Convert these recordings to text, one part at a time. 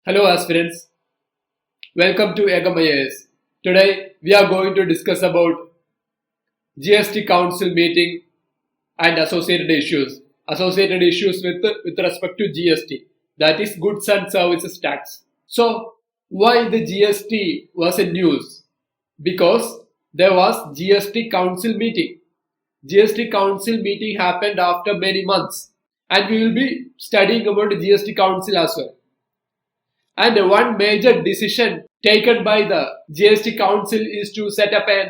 Hello aspirants, welcome to Ekam IAS. Today we are going to discuss about GST Council meeting and associated issues. Associated issues with respect to GST, that is Goods and Services Tax. So why the GST was in news? Because there was GST Council meeting. GST Council meeting happened after many months and we will be studying about the GST Council as well. And one major decision taken by the GST Council is to set up a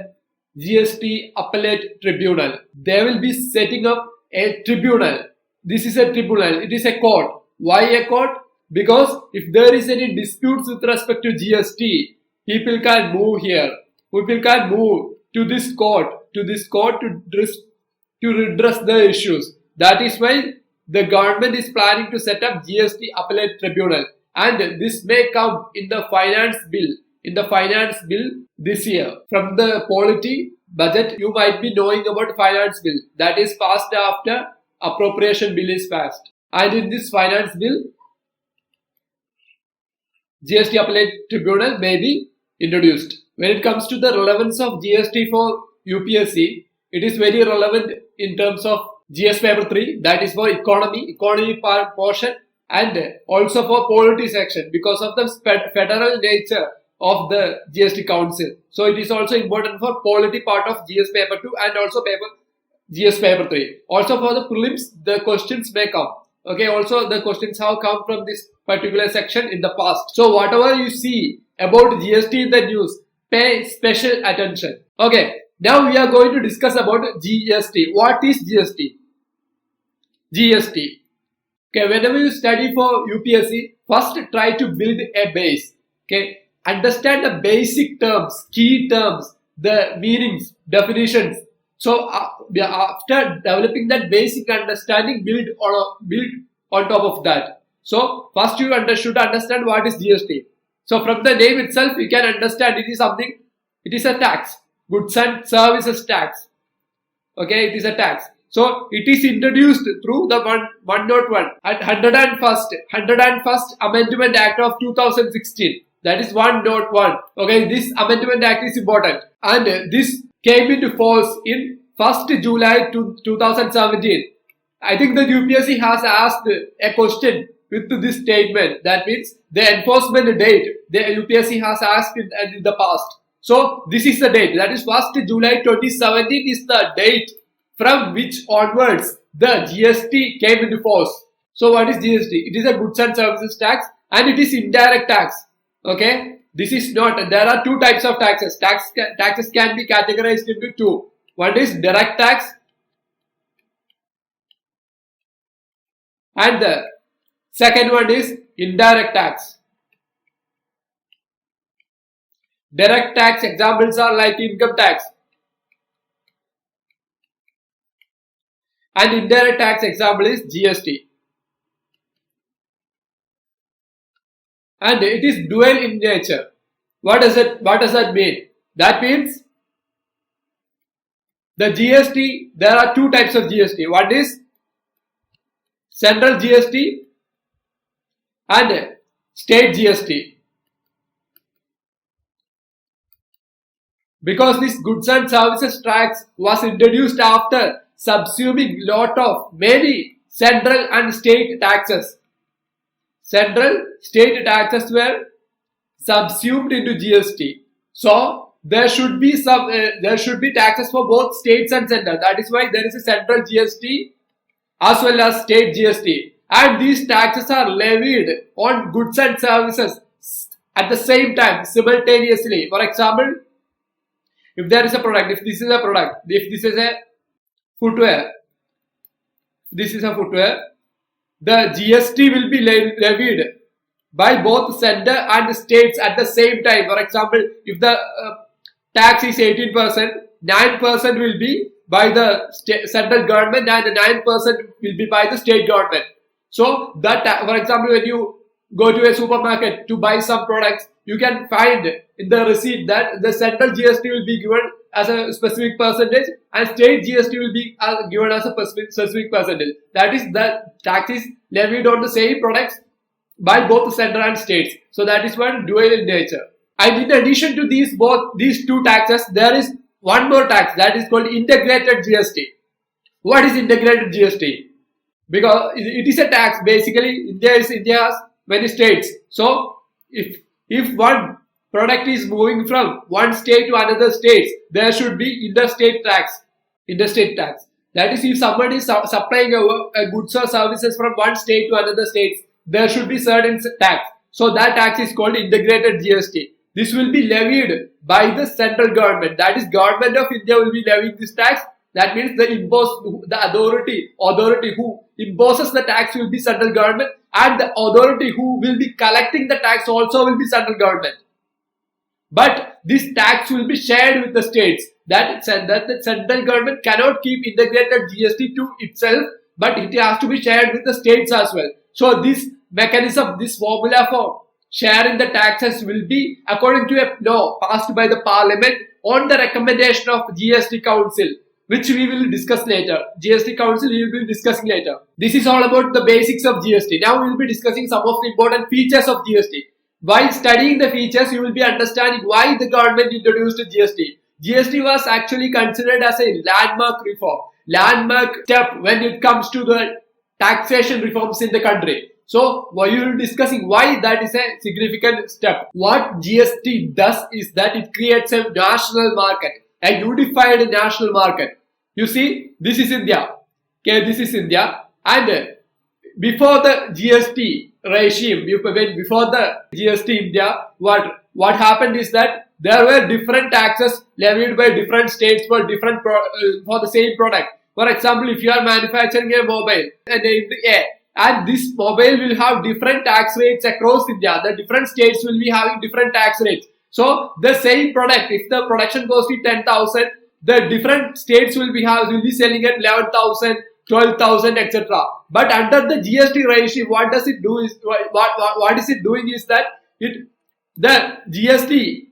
GST Appellate Tribunal. They will be setting up a tribunal. This is a tribunal. It is a court. Why a court? Because if there is any disputes with respect to GST, people can move here. People can move to this court to redress the issues. That is why the government is planning to set up GST Appellate Tribunal. And this may come in the finance bill, this year. From the polity budget, you might be knowing about finance bill that is passed after appropriation bill is passed. And in this finance bill, GST Appellate Tribunal may be introduced. When it comes to the relevance of GST for UPSC, it is very relevant in terms of GS paper 3, that is for economy portion, and also for polity section because of the federal nature of the GST Council. So it is also important for polity part of GS paper 2 and also GS paper 3. Also for the prelims, the questions may come. Okay, also the questions have come from this particular section in the past. So whatever you see about GST in the news, pay special attention. Okay, now we are going to discuss about GST. What is GST? GST. Okay, whenever you study for UPSC, first try to build a base. Okay, understand the basic terms, key terms, the meanings, definitions. So after developing that basic understanding, build on top of that. So first you should understand what is GST. So from the name itself, you can understand it is something. It is a tax, goods and services tax. Okay, it is a tax. So it is introduced through the 101 at 101st Amendment Act of 2016. That is 101. Okay, this Amendment Act is important. And this came into force in 1st July 2017. I think the UPSC has asked a question with this statement. That means the enforcement date the UPSC has asked in the past. So this is the date. That is 1st July 2017 is the date from which onwards the GST came into force. So what is GST? It is a goods and services tax and it is indirect tax. Okay, this is not, there are two types of taxes. Taxes can be categorized into two. One is direct tax and the second one is indirect tax. Direct tax examples are like income tax. And indirect tax example is GST. And it is dual in nature. What does that mean? That means the GST, there are two types of GST. One is central GST and state GST. Because this goods and services tax was introduced after subsuming lot of many central and state taxes. Central state taxes were subsumed into GST. So there should be taxes for both states and central. That is why there is a central GST as well as state GST. And these taxes are levied on goods and services at the same time, simultaneously. For example, if there is a product, if this is a footwear, the GST will be levied by both center and states at the same time. For example, if the tax is 18%, 9% will be by the central government and 9% will be by the state government. So that, for example, when you go to a supermarket to buy some products, you can find in the receipt that the central GST will be given as a specific percentage and state GST will be given as a specific percentage. That is, the tax is levied on the same products by both the center and states. So that is one dual in nature. And in addition to these two taxes, there is one more tax that is called integrated GST. What is integrated GST? Because it is a tax. Basically, India has many states. So if one product is moving from one state to another state, there should be interstate tax. Interstate tax. That is, if somebody is supplying a goods or services from one state to another state, there should be certain tax. So that tax is called integrated GST. This will be levied by the central government. That is, government of India will be levying this tax. That means the authority who imposes the tax will be central government, and the authority who will be collecting the tax also will be central government. But this tax will be shared with the states. That the central government cannot keep integrated GST to itself, but it has to be shared with the states as well. So this mechanism, this formula for sharing the taxes will be according to a law passed by the parliament on the recommendation of GST Council, which we will discuss later. GST Council we will be discussing later. This is all about the basics of GST. Now we will be discussing some of the important features of GST. While studying the features, you will be understanding why the government introduced GST. GST was actually considered as a landmark reform, landmark step when it comes to the taxation reforms in the country. So we will be discussing why that is a significant step. What GST does is that it creates a national market, a unified national market. You see, this is India. Okay, this is India. And before the GST regime, before the GST India, what happened is that there were different taxes levied by different states for for the same product. For example, if you are manufacturing a mobile and this mobile will have different tax rates across India, the different states will be having different tax rates. So the same product, if the production cost is 10,000, the different states will be selling at 11,000, 12,000, etc. But under the GST regime, what does it do is what is it doing is that the GST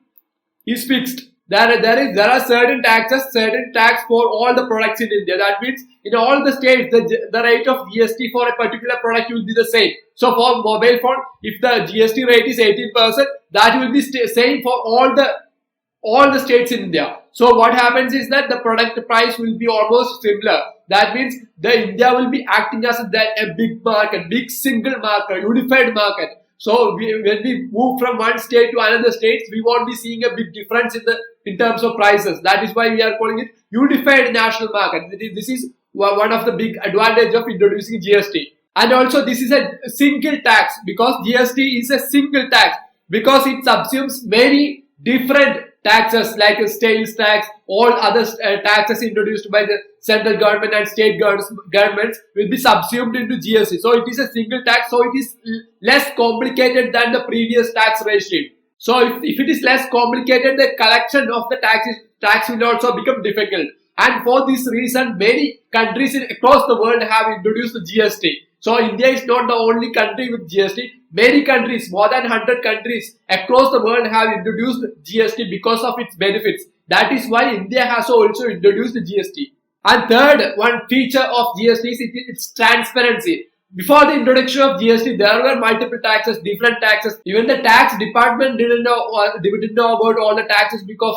is fixed. There are certain tax for all the products in India. That means in all the states, the rate of GST for a particular product will be the same. So for mobile phone, if the GST rate is 18%, that will be same for all the states in India. So what happens is that the product price will be almost similar. That means the India will be acting as a big market, big single market, unified market. So when we move from one state to another state, we won't be seeing a big difference in terms of prices. That is why we are calling it unified national market. This is one of the big advantage of introducing GST. And also this is a single tax, because GST is a single tax, because it subsumes many different taxes like sales tax, all other taxes introduced by the central government and state governments will be subsumed into GST. So it is a single tax, so it is less complicated than the previous tax regime. So if it is less complicated, the collection of the tax will also become difficult. And for this reason, many countries across the world have introduced the GST. So India is not the only country with GST. Many countries, more than 100 countries across the world have introduced GST because of its benefits. That is why India has also introduced GST. And third, one feature of GST is its transparency. Before the introduction of GST, there were multiple taxes, different taxes. Even the tax department didn't know about all the taxes because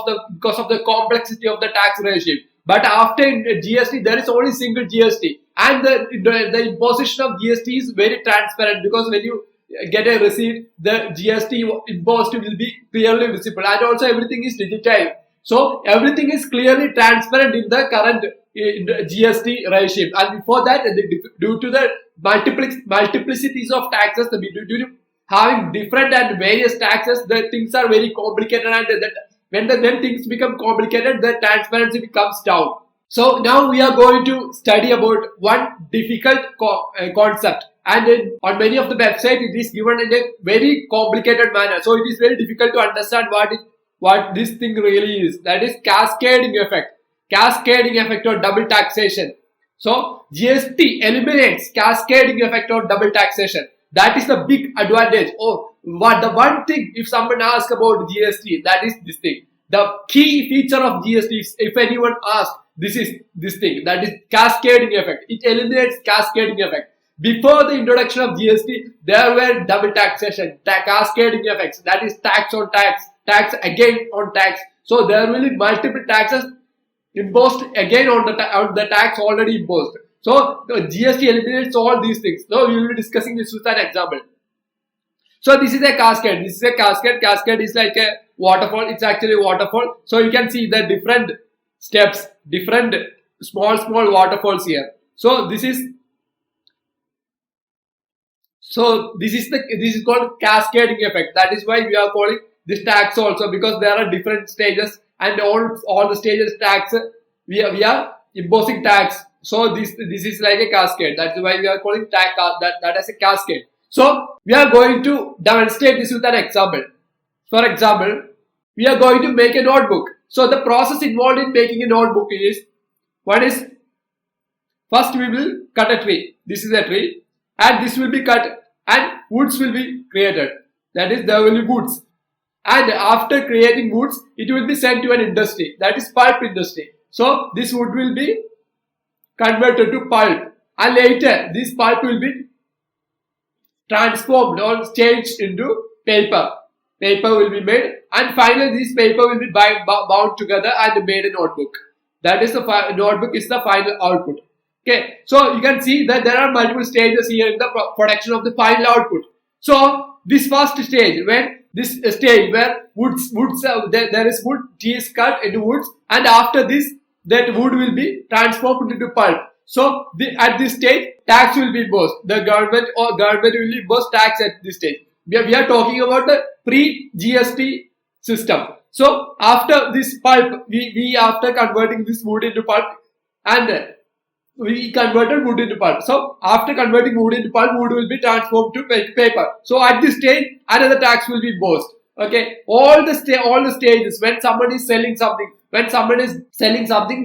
of the complexity of the tax regime. But after GST, there is only single GST. And the imposition of GST is very transparent, because when you get a receipt, the GST imposed will be clearly visible, and also everything is digitized. So everything is clearly transparent in the current GST regime. And before that, due to the multiplicities of taxes, due to having different and various taxes, the things are very complicated, and when things become complicated, the transparency becomes down. So now we are going to study about one difficult concept, and on many of the websites it is given in a very complicated manner. So it is very difficult to understand what this thing really is. That is cascading effect. Cascading effect or double taxation. So GST eliminates cascading effect or double taxation. That is the big advantage. The one thing, if someone asks about GST, that is this thing. The key feature of GST, if anyone asks, this is this thing, that is cascading effect. It eliminates cascading effect. Before the introduction of GST, there were double taxation, cascading effects. That is tax on tax, tax again on tax. So there will be multiple taxes imposed again on the tax already imposed. So the GST eliminates all these things. Now we will be discussing this with an example. So this is a cascade. This is a cascade. Cascade is like a waterfall. It's actually a waterfall. So you can see the different steps, different small waterfalls here. So this is called cascading effect. That is why we are calling this tax also, because there are different stages, and all the stages tax we are imposing tax. So this is like a cascade. That's why we are calling that as a cascade. So we are going to demonstrate this with an example. For example, we are going to make a notebook. So the process involved in making a notebook is, one is, first we will cut a tree. This is a tree, and this will be cut, and woods will be created. That is, there will be woods. And after creating woods, it will be sent to an industry. That is pulp industry. So this wood will be converted to pulp, and later this pulp will be transformed or changed into paper. Paper will be made, and finally this paper will be bound together and made a notebook. That is the notebook is the final output. Okay, so you can see that there are multiple stages here in the production of the final output. So this first stage, where woods there is wood, tree is cut into woods, and after this, that wood will be transformed into pulp. So at this stage, tax will be imposed. The government will impose tax at this stage. We are talking about the pre-GST system. So after this pulp, we after converting this wood into pulp, and we converted wood into pulp. So after converting wood into pulp, wood will be transformed to paper. So at this stage, another tax will be imposed. Okay, all the stages, when someone is selling something,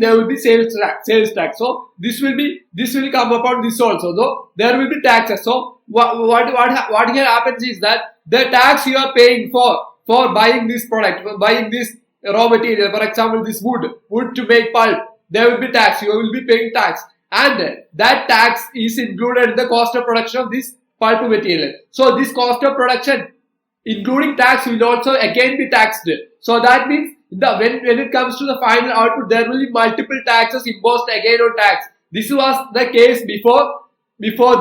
there will be sales tax. So this will come upon this also. So there will be taxes. So what here happens is that the tax you are paying for buying this product, buying this raw material, for example, this wood to make pulp, there will be tax. You will be paying tax, and that tax is included in the cost of production of this pulp material. So this cost of production, including tax, will also again be taxed. So that means when it comes to the final output, there will be multiple taxes imposed again on tax. This was the case before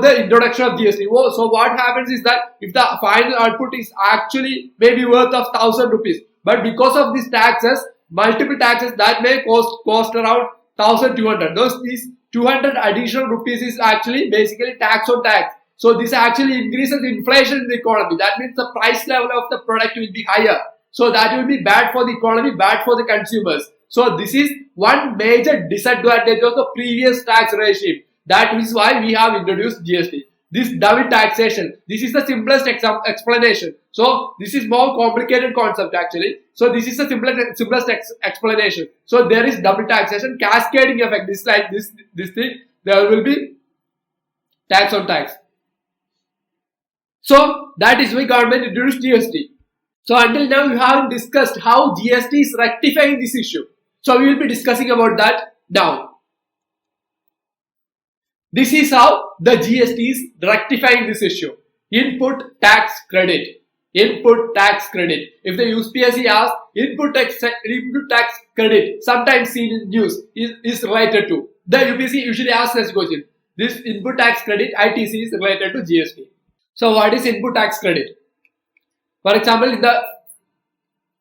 the introduction of GST. So what happens is that if the final output is actually maybe worth of 1,000 rupees, but because of these taxes, multiple taxes, that may cost around 1,200. These 200 additional rupees is actually basically tax on tax. So this actually increases inflation in the economy. That means the price level of the product will be higher. So that will be bad for the economy, bad for the consumers. So this is one major disadvantage of the previous tax regime. That is why we have introduced GST. This double taxation. This is the simplest explanation. So this is more complicated concept actually. So this is the simplest explanation. So there is double taxation, cascading effect. This like this thing. There will be tax on tax. So that is why government introduced GST. So until now we haven't discussed how GST is rectifying this issue. So we will be discussing about that now. This is how the GST is rectifying this issue. Input tax credit. Input tax credit. If the UPSC asks input tax credit, sometimes seen in news, is related to. The UPSC usually asks this question. This input tax credit, ITC, is related to GST. So what is input tax credit? For example, in the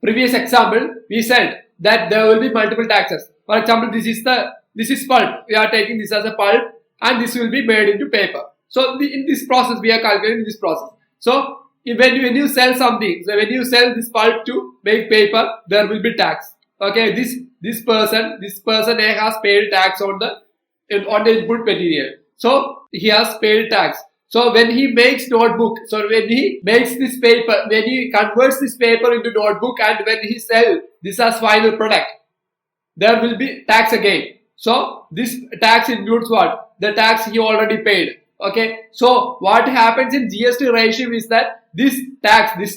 previous example, we said that there will be multiple taxes. For example, this is pulp. We are taking this as a pulp, and this will be made into paper. So in this process, we are calculating this process. So when you sell something, so when you sell this pulp to make paper, there will be tax. Okay, this person A has paid tax on the input material. So he has paid tax. So when he makes notebook, so when he makes this paper, when he converts this paper into notebook, and when he sells this as final product, there will be tax again. So this tax includes what? The tax he already paid. Okay. So what happens in GST regime is that this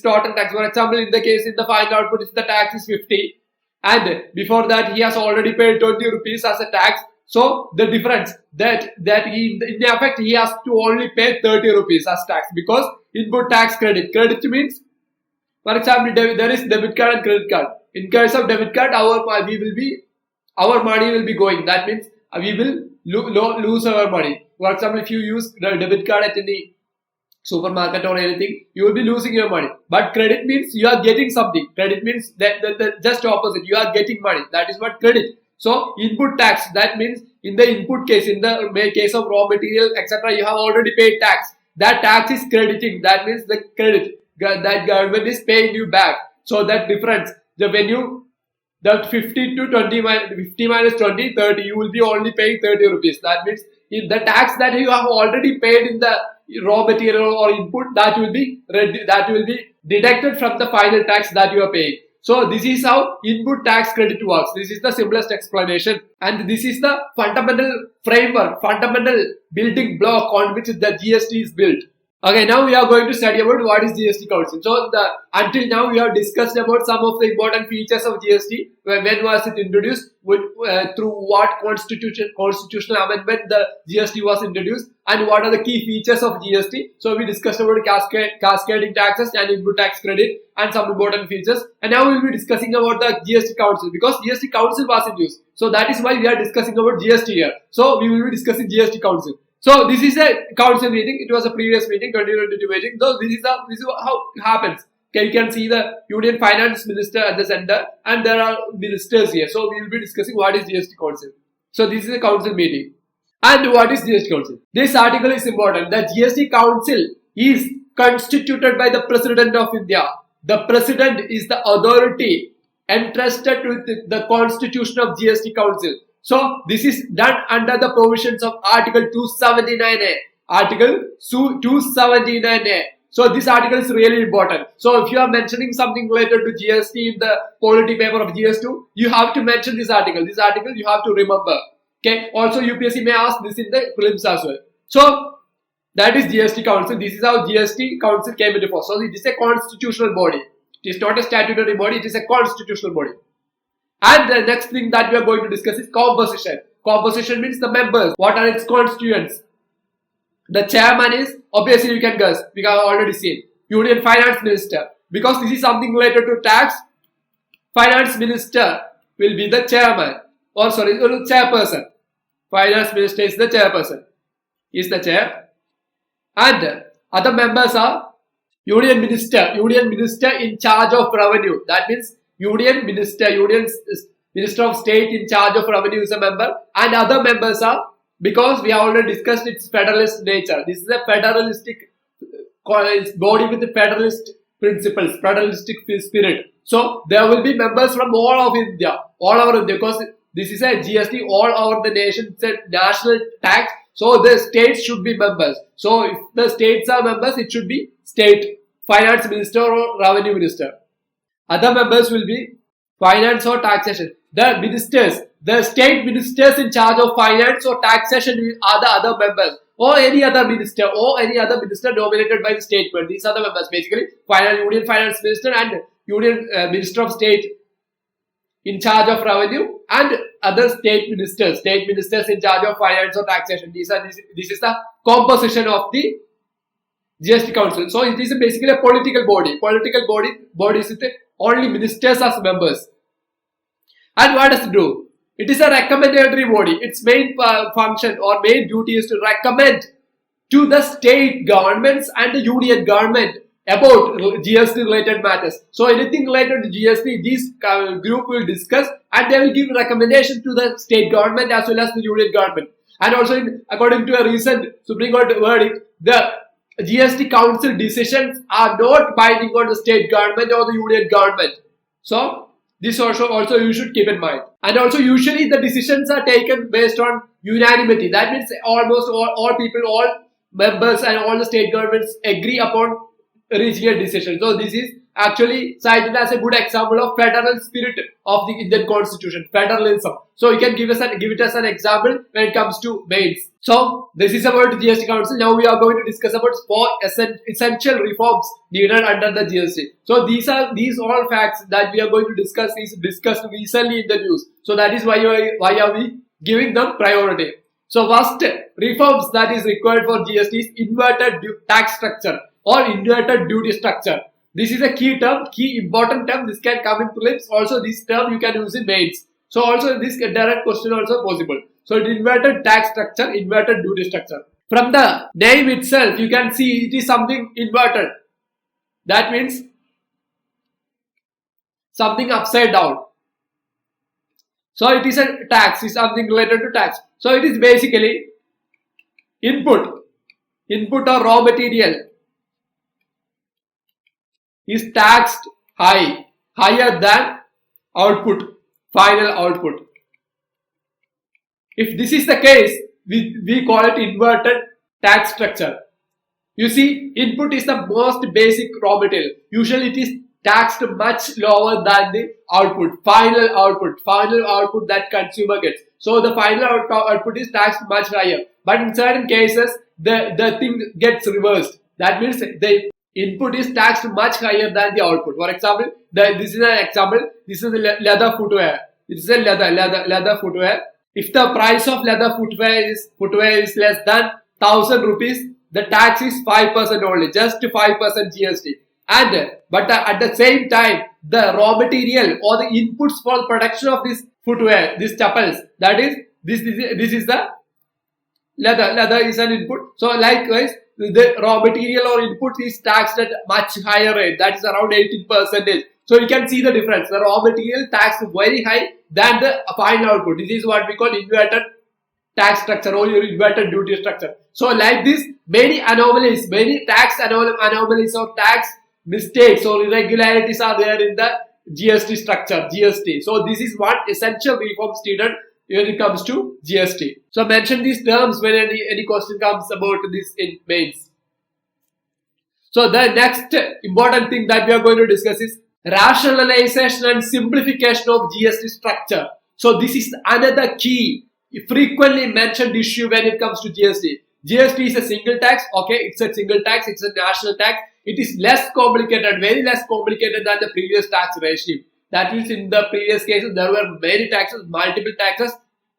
total tax, for example, in the final output, if the tax is 50, and before that he has already paid 20 rupees as a tax. So the difference that in effect he has to only pay 30 rupees as tax because input tax credit. Credit means, for example, there is debit card and credit card. In case of debit card, our money will be going. That means we will lose our money. For example, if you use the debit card at any supermarket or anything, you will be losing your money. But credit means you are getting something. Credit means that the just opposite. You are getting money. That is what credit. So input tax, that means in the input case, in the case of raw material, etc., you have already paid tax. That tax is crediting. That means the credit that government is paying you back. So that difference, the 50 to 20 50 minus 20, 30, you will be only paying 30 rupees. That means in the tax that you have already paid in the raw material or input, that will be deducted from the final tax that you are paying. So this is how input tax credit works. This is the simplest explanation, and this is the fundamental framework, fundamental building block on which the GST is built. Okay, now we are going to study about what is GST Council. So until now we have discussed about some of the important features of GST. When was it introduced? Through what constitutional amendment the GST was introduced, and what are the key features of GST? So we discussed about cascading taxes and input tax credit and some important features. And now we will be discussing about the GST Council because GST Council was introduced. So that is why we are discussing about GST here. So we will be discussing GST Council. So this is a council meeting. It was a previous meeting, 2022 meeting. So this is how it happens. Okay, you can see the Union Finance Minister at the center, and there are ministers here. So we will be discussing what is GST Council. So this is a council meeting. And what is GST Council? This article is important. The GST Council is constituted by the President of India. The President is the authority entrusted with the constitution of GST Council. So this is done under the provisions of Article 279A. Article 279A. So this article is really important. So if you are mentioning something related to GST in the polity paper of GS2, you have to mention this article. This article you have to remember. Okay. Also UPSC may ask this in the prelims as well. So that is GST Council. This is how GST Council came into force. So it is a constitutional body. It is not a statutory body. It is a constitutional body. And the next thing that we are going to discuss is composition. Composition means the members. What are its constituents? The chairman is, obviously you can guess, we have already seen, Union Finance Minister. Because this is something related to tax, Finance Minister will be the chairman. Or sorry, chairperson. Finance Minister is the chairperson. He is the chair. And other members are Union Minister. Union Minister in charge of revenue. That means Union Minister of State in charge of revenue is a member, and other members are, because we have already discussed its federalist nature. This is a federalistic body with the federalist principles, federalistic spirit. So there will be members from all over India, because this is a GST all over the nation. It's a national tax, so the states should be members. So if the states are members, it should be state finance minister or revenue minister. Other members will be finance or taxation. The ministers, the state ministers in charge of finance or taxation are the other members, or any other minister nominated by the state. But these are the members basically. Union Finance Minister and Union Minister of State in charge of revenue, and other state ministers in charge of finance or taxation. This is the composition of the GST Council. So it is basically a political body. Bodies with only ministers as members. And what does it do? It is a recommendatory body. Its main function or main duty is to recommend to the state governments and the union government about GST related matters. So anything related to GST, this group will discuss, and they will give recommendation to the state government as well as the union government. And also according to a recent Supreme Court verdict, the GST Council decisions are not binding on the state government or the union government. So this also you should keep in mind. And also usually the decisions are taken based on unanimity. That means almost all people, all members and all the state governments agree upon reaching a decision. So this is actually cited as a good example of federal spirit of the Indian Constitution, federalism. So you can give it as an example when it comes to mains. So this is about the GST Council. Now we are going to discuss about 4 essential reforms needed under the GST. So these all facts that we are going to discuss is discussed recently in the news. So that is why are we giving them priority. So first reforms that is required for GST is inverted tax structure or inverted duty structure. This is a key term, key important term. This can come in prelims. Also, this term you can use in mains. So also this direct question also possible. So it inverted tax structure, inverted duty structure. From the name itself, you can see it is something inverted. That means something upside down. So it is a tax, is something related to tax. So it is basically input or raw material is taxed higher than output, final output. If this is the case, we call it inverted tax structure. You see, input is the most basic raw material. Usually it is taxed much lower than the output, final output that consumer gets. So the final output is taxed much higher. But in certain cases, the thing gets reversed. That means the input is taxed much higher than the output. For example, this is an example. This is leather footwear. It is a leather footwear. If the price of leather footwear is less than 1,000 rupees, the tax is 5% only, just 5% GST. But at the same time, the raw material or the inputs for the production of this footwear, these chappals, that is, this is the leather is an input. So likewise, the raw material or input is taxed at much higher rate, that is around 18%. So you can see the difference. The raw material taxed very high than the final output. This is what we call inverted tax structure or your inverted duty structure. So like this, many anomalies, many tax anomalies or tax mistakes or irregularities are there in the GST structure, GST. So this is what essential reforms needed when it comes to GST. So mention these terms when any question comes about this in mains. So the next important thing that we are going to discuss is rationalization and simplification of GST structure. So this is another key, frequently mentioned issue when it comes to GST. GST is a single tax. Okay, it's a single tax. It's a national tax. It is less complicated, very less complicated than the previous tax regime. That means in the previous cases, there were many taxes, multiple taxes.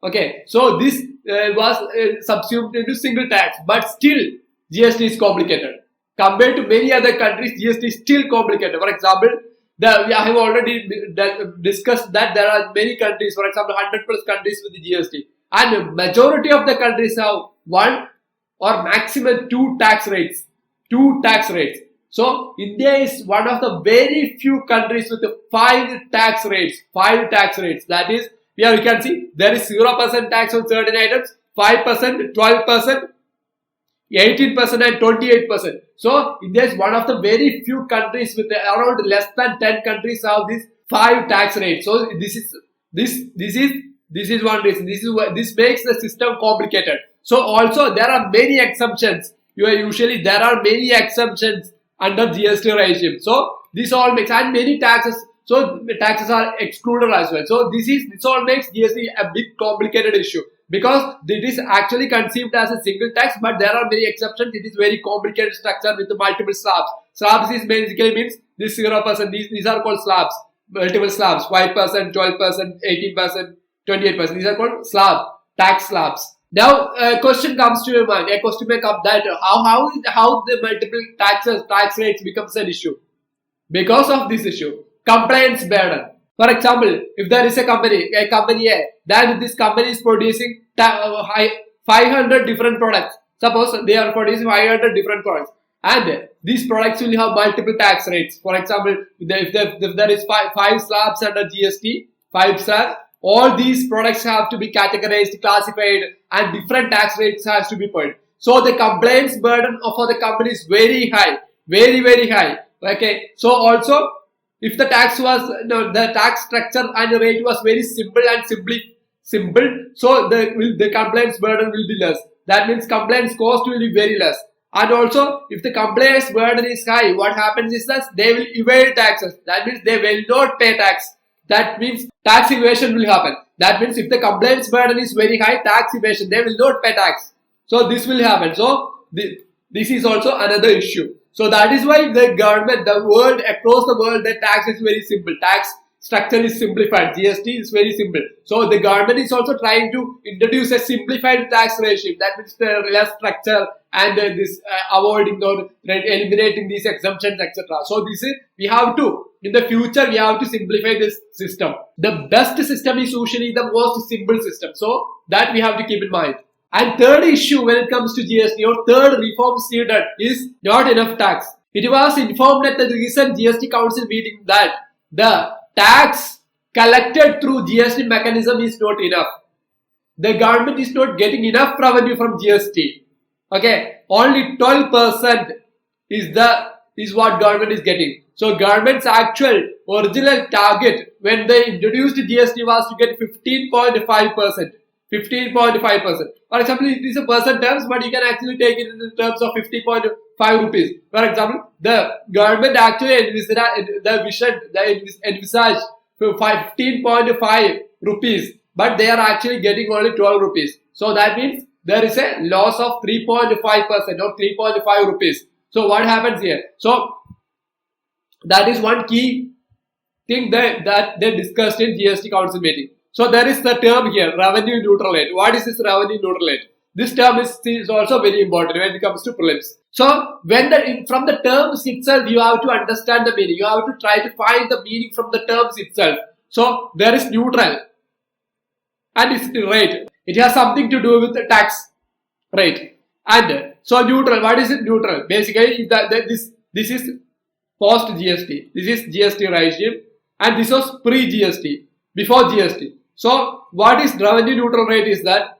Okay, so this was subsumed into single tax, but still GST is complicated. Compared to many other countries, GST is still complicated. For example, I have already discussed that there are many countries, for example, 100 plus countries with the GST. And the majority of the countries have one or maximum two tax rates. So India is one of the very few countries with five tax rates. That is, here you can see there is 0% tax on certain items, 5%, 12%, 18% and 28%. So India is one of the very few countries with around less than 10 countries have these five tax rates. So this is one reason. This makes the system complicated. So also there are many exemptions. There are many exemptions under GST regime. So this all makes, and many taxes. So the taxes are excluded as well. So this all makes GST a big complicated issue, because it is actually conceived as a single tax, but there are many exceptions. It is very complicated structure with multiple slabs. Slabs is basically means this 0%. These are called slabs. Multiple slabs. 5%, 12%, 18%, 28%. These are called tax slabs. Now, a question comes to your mind. A question may come that how the multiple tax rates becomes an issue. Because of this issue, compliance burden. For example, if there is a company A, then this company is producing 500 different products. Suppose they are producing 500 different products, and these products will have multiple tax rates. For example, if there is five slabs under GST, 5 slabs, all these products have to be categorized, classified, and different tax rates has to be paid. So the compliance burden for the company is very high, very high. Okay, so also if the tax structure and the rate was very simple, so the compliance burden will be less. That means compliance cost will be very less. And also, if the compliance burden is high, what happens is that they will evade taxes. That means they will not pay tax. That means tax evasion will happen. That means if the compliance burden is very high, tax evasion, they will not pay tax. So this will happen. So this is also another issue. So that is why the government, across the world, the tax is very simple. Tax structure is simplified. GST is very simple. So the government is also trying to introduce a simplified tax regime. That means the less structure and this avoiding or eliminating these exemptions, etc. So this is, we have to, in the future, we have to simplify this system. The best system is usually the most simple system. So that we have to keep in mind. And third issue when it comes to GST, or third reforms needed, is not enough tax. It was informed at the recent GST Council meeting that the tax collected through GST mechanism is not enough. The government is not getting enough revenue from GST. Okay, only 12% is what government is getting. So government's actual original target when they introduced GST was to get 15.5%. 15.5%. For example, it is a percent terms, but you can actually take it in terms of 50.5 rupees. For example, the government actually envisaged 15.5 rupees, but they are actually getting only 12 rupees. So that means there is a loss of 3.5% or 3.5 rupees. So what happens here? So that is one key thing that they discussed in GST Council meeting. So there is the term here, revenue neutral rate. What is this revenue neutral rate? This term is also very important when it comes to prelims. So when from the terms itself, you have to understand the meaning. You have to try to find the meaning from the terms itself. So there is neutral and it's the rate. It has something to do with the tax rate. And so neutral, what is it neutral? Basically, this is post GST. This is GST regime and this was pre-GST, before GST. So what is revenue neutral rate is that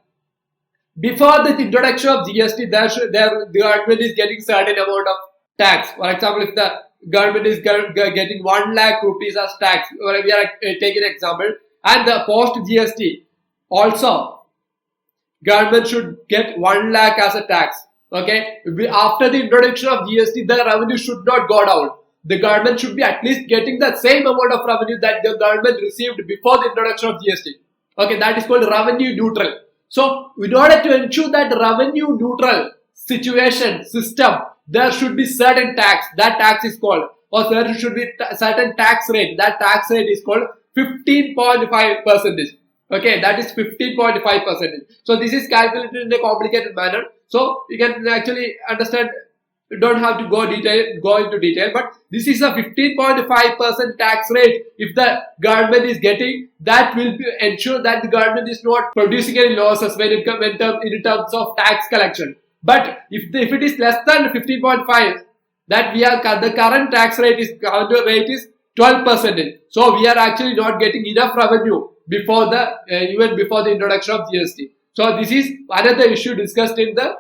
before the introduction of GST, the government is getting certain amount of tax. For example, if the government is getting 1 lakh rupees as tax, we are taking an example, and the post GST also government should get 1 lakh as a tax. Okay, after the introduction of GST, the revenue should not go down. The government should be at least getting the same amount of revenue that the government received before the introduction of GST. Okay, that is called revenue neutral. So, in order to ensure that revenue neutral situation, system, there should be certain tax. That tax is called, or there should be certain tax rate. That tax rate is called 15.5%. Okay, that is 15.5%. So, this is calculated in a complicated manner. So, you can actually understand. You don't have to go into detail, but this is a 15.5% tax rate. If the government is getting, that will ensure that the government is not producing any losses when it comes in terms of tax collection. But if it is less than 15.5, that the current tax rate is 12%. So we are actually not getting enough revenue before even before the introduction of GST. So this is another issue discussed in the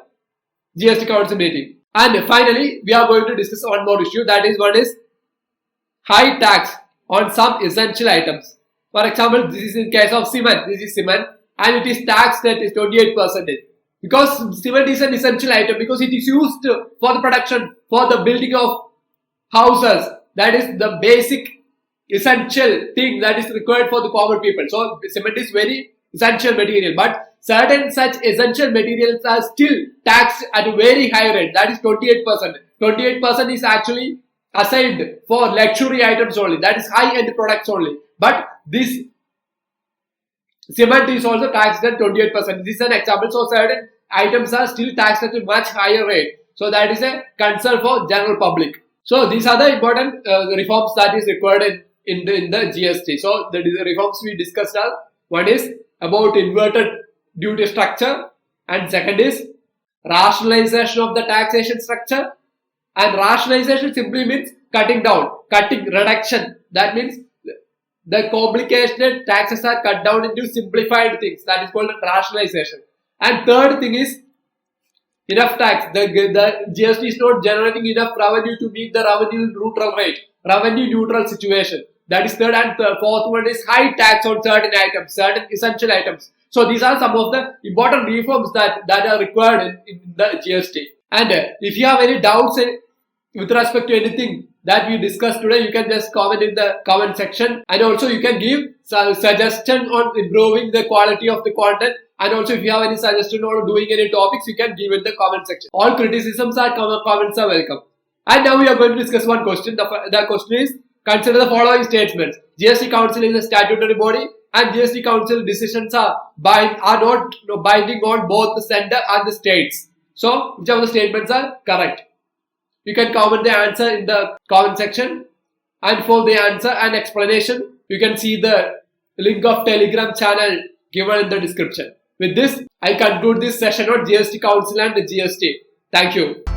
GST Council meeting. And finally, we are going to discuss one more issue. That is, one is high tax on some essential items. For example, this is in case of cement. This is cement and it is taxed at 28%. Because cement is an essential item, because it is used for the production, for the building of houses. That is the basic essential thing that is required for the common people. So cement is very essential material, but certain such essential materials are still taxed at a very high rate. That is 28%. 28% is actually assigned for luxury items only. That is high-end products only. But this cement is also taxed at 28%. This is an example. So certain items are still taxed at a much higher rate. So that is a concern for general public. So these are the important reforms that is required in the GST. So the reforms we discussed are, one is about inverted duty structure, and second is rationalization of the taxation structure. And rationalization simply means reduction. That means the complicated taxes are cut down into simplified things. That is called rationalization. And third thing is enough tax. The GST is not generating enough revenue to meet the revenue neutral rate, revenue neutral situation. That is third. And the fourth one is high tax on certain items, certain essential items. So these are some of the important reforms that are required in the GST. And if you have any doubts with respect to anything that we discussed today, you can just comment in the comment section. And also you can give some suggestion on improving the quality of the content. And also if you have any suggestion on doing any topics, you can give in the comment section. All criticisms comments are welcome. And now we are going to discuss one question. The question is, Consider the following statements. GST Council is a statutory body and GST Council decisions are not binding on both the center and the states. So, which of the statements are correct? You can comment the answer in the comment section. And for the answer and explanation, you can see the link of Telegram channel given in the description. With this, I conclude this session on GST Council and the GST. Thank you.